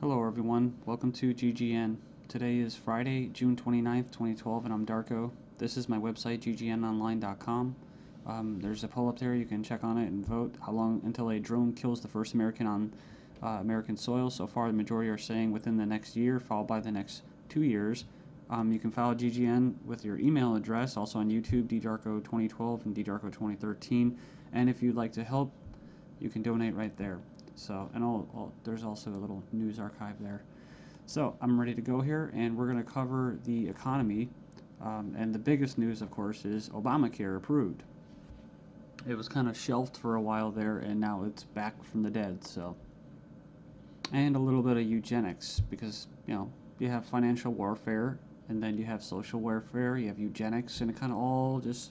Hello everyone, welcome to GGN. Today is Friday, June 29th, 2012, and I'm Darko. This is my website, ggnonline.com. There's a poll up there, you can check on it and vote how long until a drone kills the first American on American soil. So far, the majority are saying within the next year, followed by the next 2 years. You can follow GGN with your email address, also on YouTube, ddarko2012 and ddarko2013. And if you'd like to help, you can donate right there. So, and there's also a little news archive there. So, I'm ready to go here, and we're going to cover the economy. And the biggest news, of course, is Obamacare approved. It was kind of shelved for a while there, and now it's back from the dead. So, and a little bit of eugenics, because you have financial warfare, and then you have social warfare, you have eugenics, and it kind of all just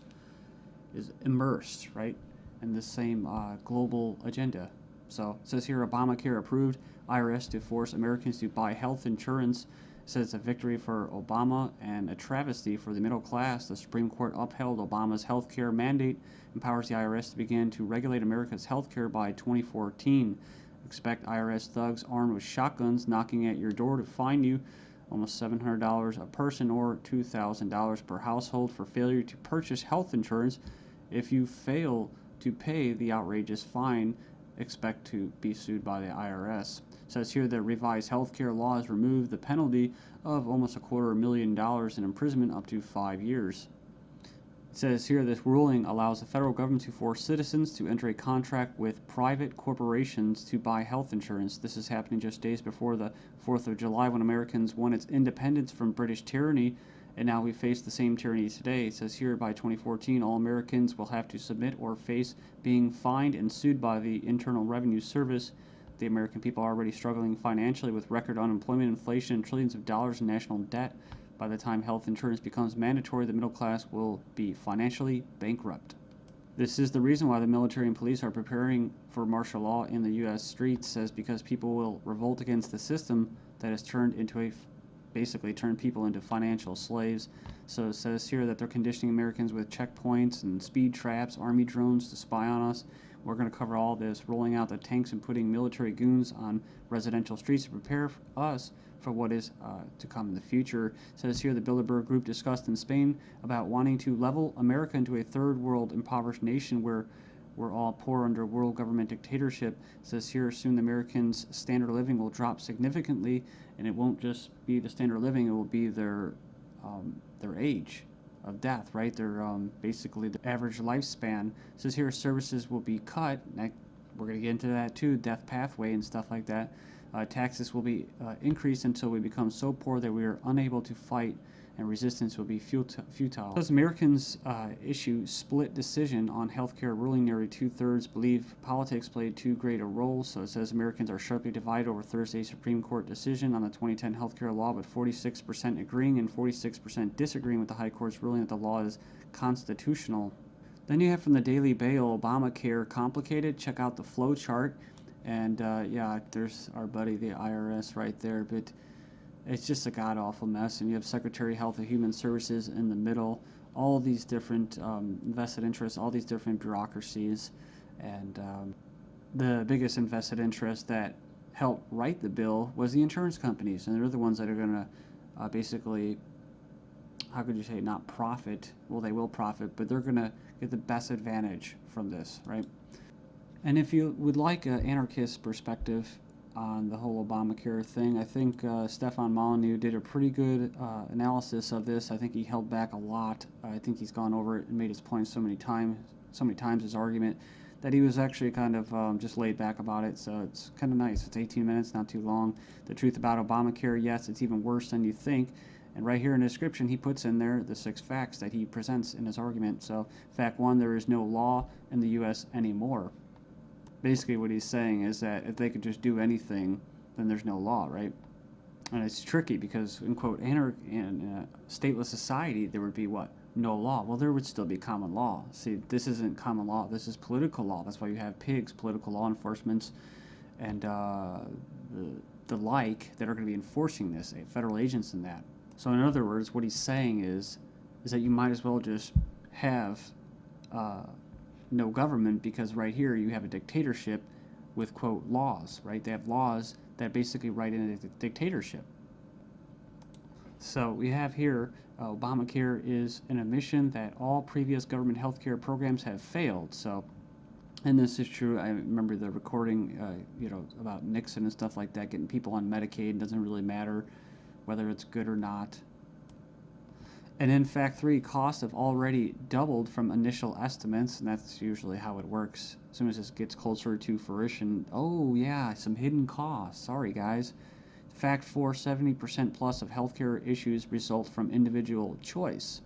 is immersed, right, in the same global agenda. So it says here, Obamacare approved, IRS to force Americans to buy health insurance. It says it's a victory for Obama and a travesty for the middle class. The Supreme Court upheld Obama's health care mandate, empowers the IRS to begin to regulate America's health care by 2014. Expect IRS thugs armed with shotguns knocking at your door to fine you almost $700 a person or $2,000 per household for failure to purchase health insurance. If you fail to pay the outrageous fine, expect to be sued by the IRS. It says here that revised healthcare laws remove the penalty of almost $250,000 in imprisonment up to 5 years. It says here this ruling allows the federal government to force citizens to enter a contract with private corporations to buy health insurance. This is happening just days before the 4th of July, when Americans won its independence from British tyranny, and now we face the same tyranny today. It says here by 2014, all Americans will have to submit or face being fined and sued by the Internal Revenue Service. The American people are already struggling financially with record unemployment, inflation, and trillions of dollars in national debt. By the time health insurance becomes mandatory, the middle class will be financially bankrupt. This is the reason why the military and police are preparing for martial law in the U.S. streets, says because people will revolt against the system that has basically turned people into financial slaves. So it says here that they're conditioning Americans with checkpoints and speed traps, army drones to spy on us. We're going to cover all this, rolling out the tanks and putting military goons on residential streets to prepare us for what is to come in the future. It says here the Bilderberg Group discussed in Spain about wanting to level America into a third world impoverished nation where we're all poor under world government dictatorship. It says here soon the Americans' standard of living will drop significantly, and it won't just be the standard of living, it will be their age of death, right? Their basically the average lifespan. It says here services will be cut. We're going to get into that too, death pathway and stuff like that. Taxes will be increased until we become so poor that we are unable to fight, and resistance will be futile. As Americans issue split decision on healthcare ruling, nearly 2/3 believe politics played too great a role. So it says Americans are sharply divided over Thursday's Supreme Court decision on the 2010 healthcare law, with 46% agreeing and 46% disagreeing with the High Court's ruling that the law is constitutional. Then you have from the Daily Bail, Obamacare complicated. Check out the flow chart. And yeah, there's our buddy, the IRS, right there. But it's just a god-awful mess. And you have Secretary of Health and Human Services in the middle. All these different vested interests, all these different bureaucracies. And the biggest invested interest that helped write the bill was the insurance companies. And they're the ones that are going to basically, how could you say, not profit. Well, they will profit, but they're going to get the best advantage from this, right? And if you would like an anarchist perspective on the whole Obamacare thing, I think Stefan Molyneux did a pretty good analysis of this. I think he held back a lot. I think he's gone over it and made his point so many times, his argument, that he was actually kind of just laid back about it. So it's kind of nice. It's 18 minutes, not too long. The truth about Obamacare, yes, it's even worse than you think. And right here in the description, he puts in there the 6 facts that he presents in his argument. So fact 1, there is no law in the U.S. anymore. Basically what he's saying is that if they could just do anything, then there's no law, right? And it's tricky because, in quote, in a stateless society, there would be what? No law. Well, there would still be common law. See, this isn't common law. This is political law. That's why you have pigs, political law enforcement, and the like that are going to be enforcing this, federal agents and that. So in other words, what he's saying is that you might as well just have no government, because right here you have a dictatorship with, quote, laws, right? They have laws that basically write in a dictatorship. So we have here Obamacare is an admission that all previous government healthcare programs have failed. So, and this is true. I remember the recording, about Nixon and stuff like that, getting people on Medicaid. It doesn't really matter whether it's good or not. And in fact, costs have already doubled from initial estimates, and that's usually how it works. As soon as this gets closer to fruition, oh yeah, some hidden costs. Sorry, guys. Fact 4, 70% plus of healthcare issues result from individual choice.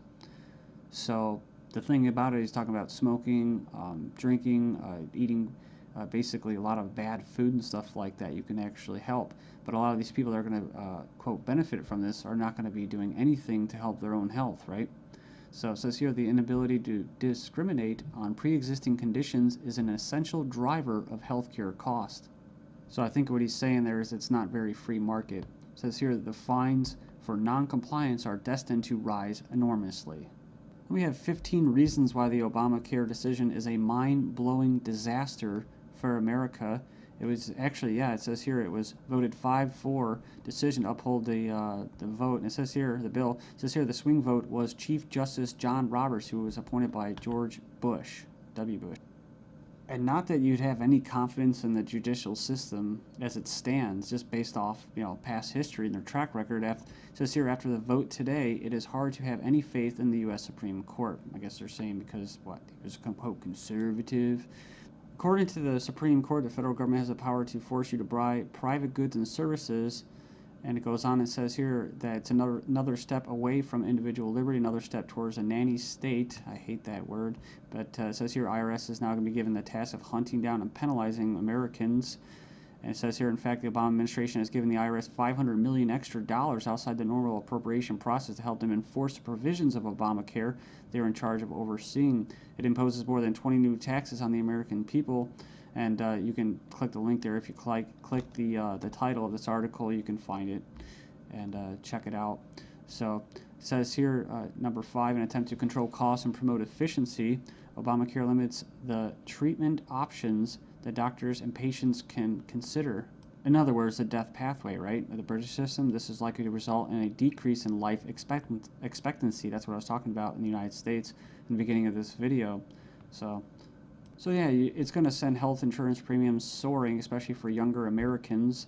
So the thing about it, he's talking about smoking, drinking, eating basically a lot of bad food and stuff like that. You can actually help. But a lot of these people that are going to, quote, benefit from this are not going to be doing anything to help their own health, right? So it says here the inability to discriminate on pre-existing conditions is an essential driver of healthcare cost. So I think what he's saying there is it's not very free market. It says here that the fines for non-compliance are destined to rise enormously. We have 15 reasons why the Obamacare decision is a mind-blowing disaster for America. It was actually, it says here it was voted 5-4 decision to uphold the vote. And it says here, the bill, it says here the swing vote was Chief Justice John Roberts, who was appointed by George Bush, W. Bush. And not that you'd have any confidence in the judicial system as it stands, just based off past history and their track record. It says here, after the vote today, it is hard to have any faith in the U.S. Supreme Court. I guess they're saying because he was quote conservative. According to the Supreme Court, the federal government has the power to force you to buy private goods and services. And it goes on and says here that it's another step away from individual liberty, another step towards a nanny state. I hate that word. But it says here IRS is now going to be given the task of hunting down and penalizing Americans. And it says here, in fact, the Obama administration has given the IRS $500 million extra outside the normal appropriation process to help them enforce the provisions of Obamacare they're in charge of overseeing. It imposes more than 20 new taxes on the American people. And you can click the link there. If you click the title of this article, you can find it and check it out. So it says here, number 5, an attempt to control costs and promote efficiency. Obamacare limits the treatment options that doctors and patients can consider. In other words, the death pathway, right? The British system, this is likely to result in a decrease in life expectancy. That's what I was talking about in the United States in the beginning of this video. So yeah, it's going to send health insurance premiums soaring, especially for younger Americans.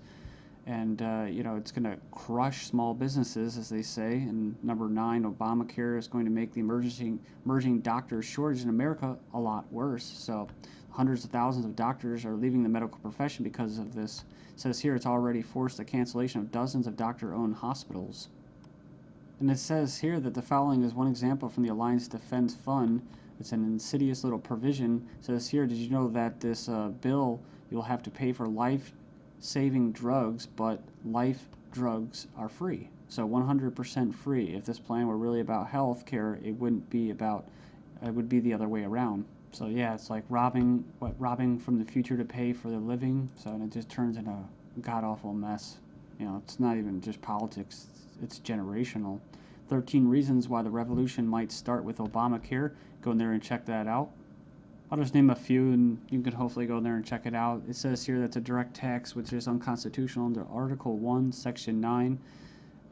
And, it's going to crush small businesses, as they say. And number 9, Obamacare is going to make the emerging doctor shortage in America a lot worse. So hundreds of thousands of doctors are leaving the medical profession because of this. It says here it's already forced the cancellation of dozens of doctor-owned hospitals. And it says here that the following is one example from the Alliance Defense Fund. It's an insidious little provision. It says here, did you know that this bill, you'll have to pay for life-saving drugs, but life drugs are free. So 100% free. If this plan were really about health care, it would be the other way around. So yeah, it's like robbing from the future to pay for the living. So and it just turns into a god-awful mess. It's not even just politics, it's generational. 13 reasons why the revolution might start with Obamacare. Go in there and check that out. I'll just name a few and you can hopefully go in there and check it out. It says here that's a direct tax which is unconstitutional under Article 1, Section 9.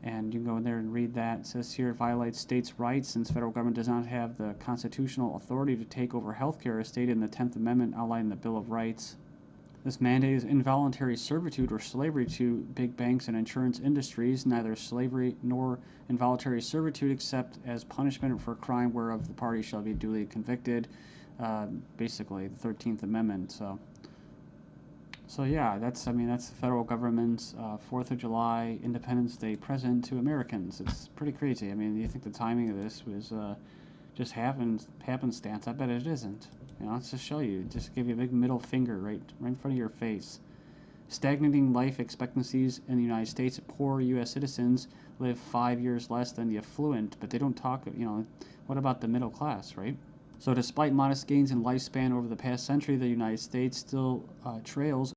And you can go in there and read that. It says here it violates states' rights since federal government does not have the constitutional authority to take over healthcare as stated in the 10th Amendment outlined in the Bill of Rights. This mandate is involuntary servitude or slavery to big banks and insurance industries, neither slavery nor involuntary servitude except as punishment for a crime whereof the party shall be duly convicted. Basically, the 13th Amendment. So yeah, that's the federal government's 4th of July Independence Day present to Americans. It's pretty crazy. I mean, you think the timing of this was just happenstance? I bet it isn't. Let's just show you. Just give you a big middle finger right in front of your face. Stagnating life expectancies in the United States. Poor U.S. citizens live 5 years less than the affluent, but they don't talk, what about the middle class, right? So despite modest gains in lifespan over the past century, the United States still trails